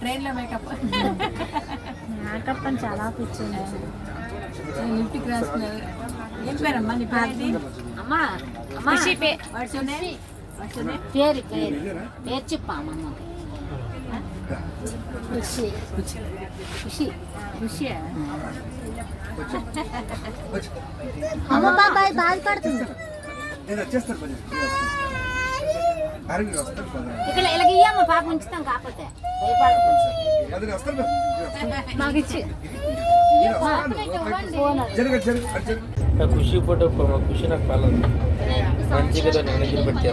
Train లో makeup అని చాలా పిచ్చింది. లిఫ్ట్కి రాస్తున్నారు. ఏం పేరమ్మా నీ పేరు? అమ్మా పేరు పేరు చెప్పమ్మా. ఖుషి ఖుషి ఖుషి. అమ్మ బాబాయ్ బాధపడుతుంది. ఇక్కడ ఇలాగ ఇయ్యమ్మ పాప ఉంచుతాం కాకపోతే మాకు ఇచ్చి ఖుషి ఫోటో ఖుషి నాకు కాలేదు మంచిగా నేను పెట్టి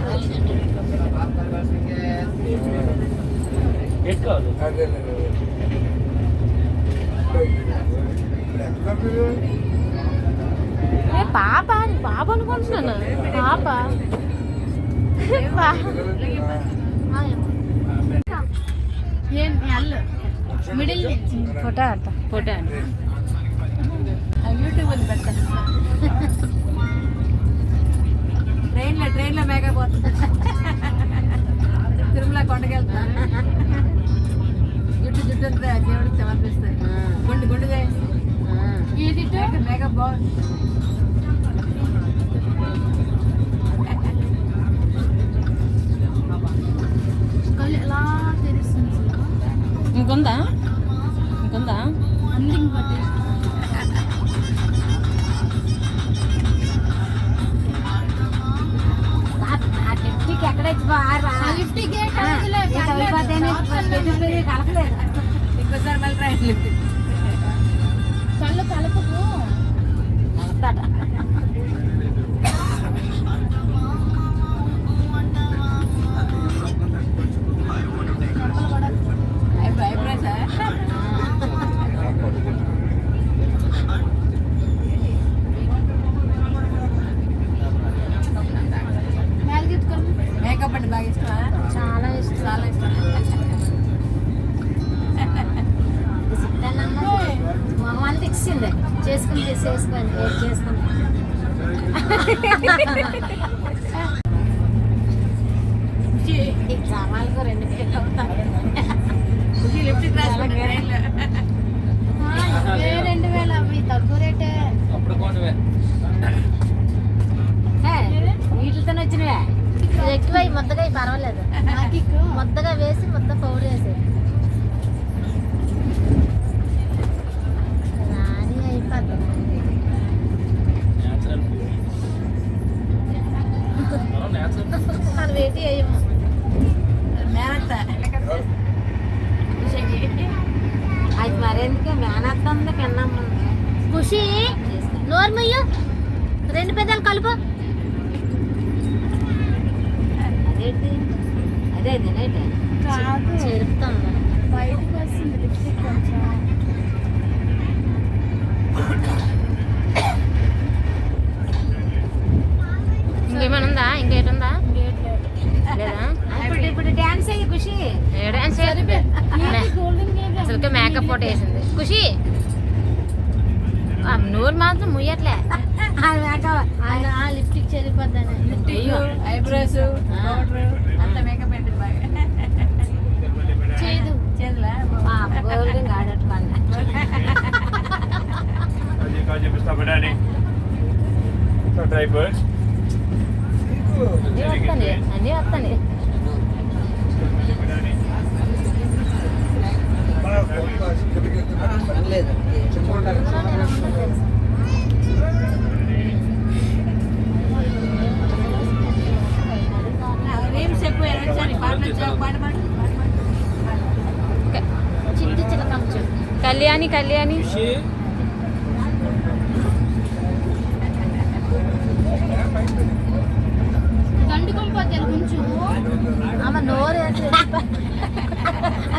పాప బాబు అనుకుంటున్నాను. పాప మిడిల్ ఫోటో అంట ఫోటో అంట యూట్యూబ్ అని పెడతాను. ట్రైన్లో మేకప్ పోతుంది. తిరుమల కొండకెళ్తా జుట్టు అంతా దేవుడికి సమర్పిస్తాయి. గుండు మేకప్ బాగుంది. ఎలా తెలుస్తుంది? ఇంకొందా అందింగ్ పట్టే ఇంకోసారి మళ్ళీ ట్రైన్ లిఫ్ట్ కళ్ళు కలుపుకు మేకప్ అంటే బాగా ఇష్టమా? చాలా ఇష్టం. చాలా ఇష్టం. మొహం తెచ్చింది చేసుకుని చేసుకొని సవాళ్ళకు 2 కేజీలు అవుతాయి. లిఫ్ట్ రాసుకోండి. 2000 అవి తక్కువ రేటే. వీటితోనే వచ్చినవే ఎక్కువ ముద్దగా పర్వాలేదు. ముద్దగా వేసి ముద్ద పౌడర్ వేసి రాని అయిపోద్ది. మనం వేటి వేయము. అది మరెందుకే మేనత్త ఉంది పిన్నమ్మ. ఖుషి నోర్మయ్యో 2 పెదాలు కలుపు. అదే చెరుపుతుంది బయటకు వస్తుంది లిప్స్టిక్ కొంచెం. ఇంకేమైనా ఉందా? ఇంకేటుందా? లేదా? ఇప్పుడు డాన్స్ అయ్యి ఖుషి డాన్స్ అసలు మేకప్ ఫోటో వేసింది ఖుషి. నోరు మాత్రం ముయ్యట్లే. లిప్స్టిక్ చెరిపోద్దాని ఐబ్రోస్ అంత మేకప్ ఏంటి బాగా చేయదు. చేదులా గోల్డెన్ గాడట్ పండ అన్నీ వస్తాయి. కళ్యాణి ఆమె నోరు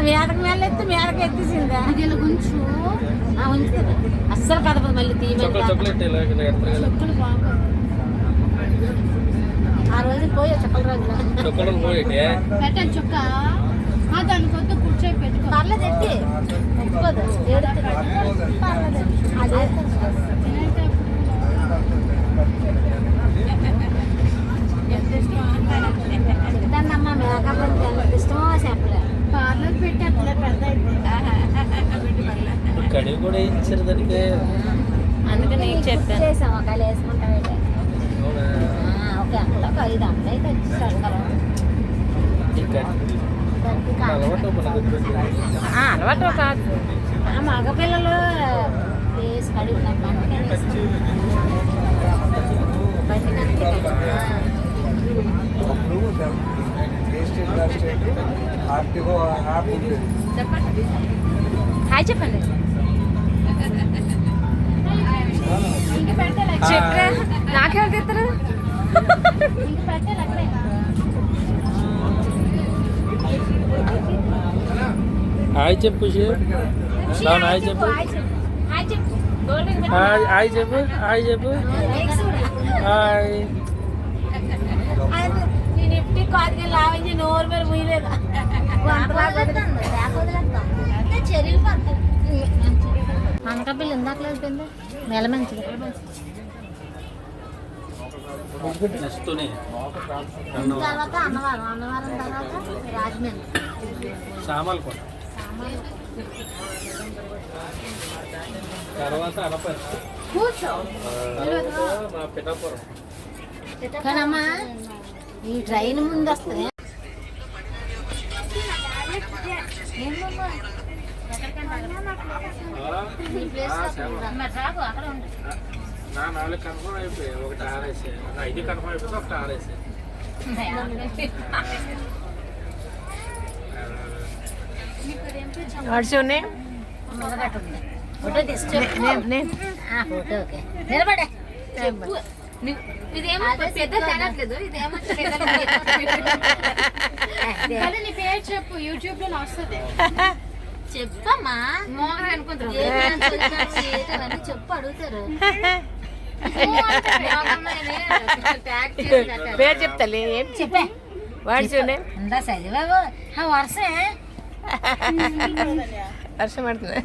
మేడకు మేళ ఎత్తి మేడకు ఎత్తేసిందా గుంచు ఉంచుతుంది. అస్సలు కదపదు మళ్ళీ తీయమని. ఆ రోజు పోయా చుక్కల రోజులు పెట్టాను చుక్క దాని కొద్ది కూర్చొని పెట్టుకో. పర్లేదు ఎత్తి ఒప్పుకోదు పర్లేదు. అదే చెప్తానమ్మా మేకప్ ఎంత ఇష్టమో చెప్పలేదు. పార్లర్ పెట్టి అట్లా పెద్ద కడిగి కూడా వేయించారు దానికి. అందుకని నీకు చెప్పాను. చేసాం ఒకవేళ వేసుకుంటామంటే అవునా? ఓకే అంత ఒక 5 అంతా అయితే వచ్చేసాడు కదా ఇంకా దానికి కాదు. అలవాటు మనకు అలవాటు కాదు. మగపిల్లలు వేసి కడుగుతాం బండికని హాయ్ చెప్పండి. ఇంక పెట్టాలి చెప్పే నాకెవరు తెస్తారు? ఇంక పెట్టాలి అక్కడే. హాయ్ చెప్పు శ్రావణ్, హాయ్ చెప్పు. హాయ్ చెప్పు. హాయ్ చెప్పు. హాయ్ చెప్పు. హాయ్ చెప్పు. హాయ్. నేను ఎప్పుడు కాదుగా లావించి నోరు మీద ముయ్యలేదు. చర్యలు పడుతుంది. అనకాపల్లి ఇందాక అయిపోయింది. మెలమంచిది. నెక్స్ట్నే తర్వాత అన్నవరం. అన్నవరం తర్వాత రాజమండ్రి. సామాలు కూడా. తర్వాత అనపర్తి. కూర్చో. మా పిఠాపురం. కానమ్మా ఈ ట్రైన్ ముందు వస్తుంది. నా 4 కన్ఫర్మ్ అయిపోయాయి. ఒకటి ఆరేసే, 5 కన్ఫర్మ్ అయిపోతే ఒకటి ఆరేసే. What's your name? ఫోటో తీసుకో. Photo okay. నిలబడే చెప్పు. ఇదేమో పెద్ద తినట్లేదు. ఇదేమో నీ పేరు చెప్పు. యూట్యూబ్ లో వస్తుంది. చెప్పమ్మా. మోహన్ అనుకుంటారు. చెప్పు అడుగుతారు. పేరు చెప్తాలే. ఏం చెప్పే. Watts your name? ఉందా చదివావు? వర్షే వర్షం పడుతుంది.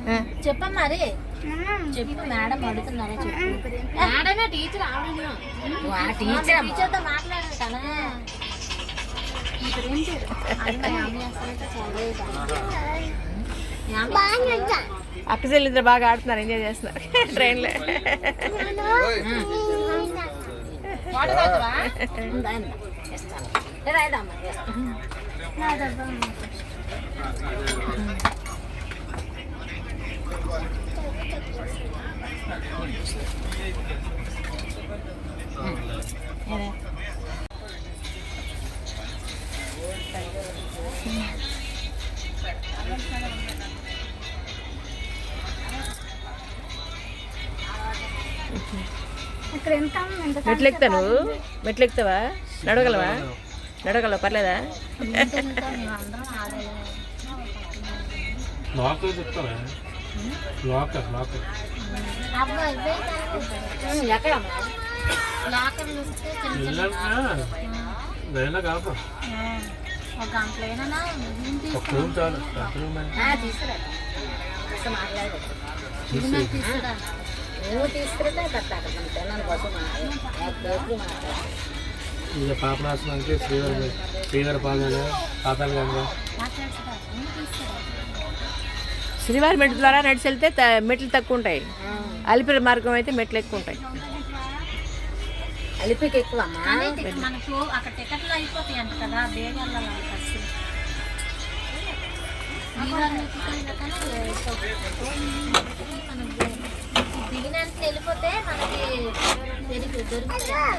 చెప్పమ్మా. మరి చెప్పు. మేడం అడుగుతున్నారా? చెప్పు. మేడమే టీచర్. టీచర్తో మాట్లాడారు కదా. అక్క చెల్లిద్దరు బాగా ఆడుతున్నారు, ఎంజాయ్ చేస్తున్నారు ట్రైన్లో. మెట్లు ఎక్కుతావు నువ్వు? మెట్లు ఎక్కుతావా? నడవగలవా? పర్లేదా? లాకర్ చెప్తావా? లాకర్ వేళ కాదు. ఒక గంటలైనా ఒక రూమ్ చాలు. తీసుకురా. నువ్వు తీసుకురా. కట్టాలి పిల్లల కోసం ఇక పాపనాశనానికి శ్రీవారి పాదాలు పాతాలు గంగా. శ్రీవారి మెట్ల ద్వారా నడిచి వెళ్తే మెట్లు తక్కువ ఉంటాయి. అలిపిరి మార్గం అయితే మెట్లు ఎక్కువ ఉంటాయి. అలిపికి ఎక్కువ. మనకు అక్కడ టికెట్లు అయిపోతాయి అంట కదా. బేగ దిగినంత వెళ్ళిపోతే మనకి దొరుకుతాయి.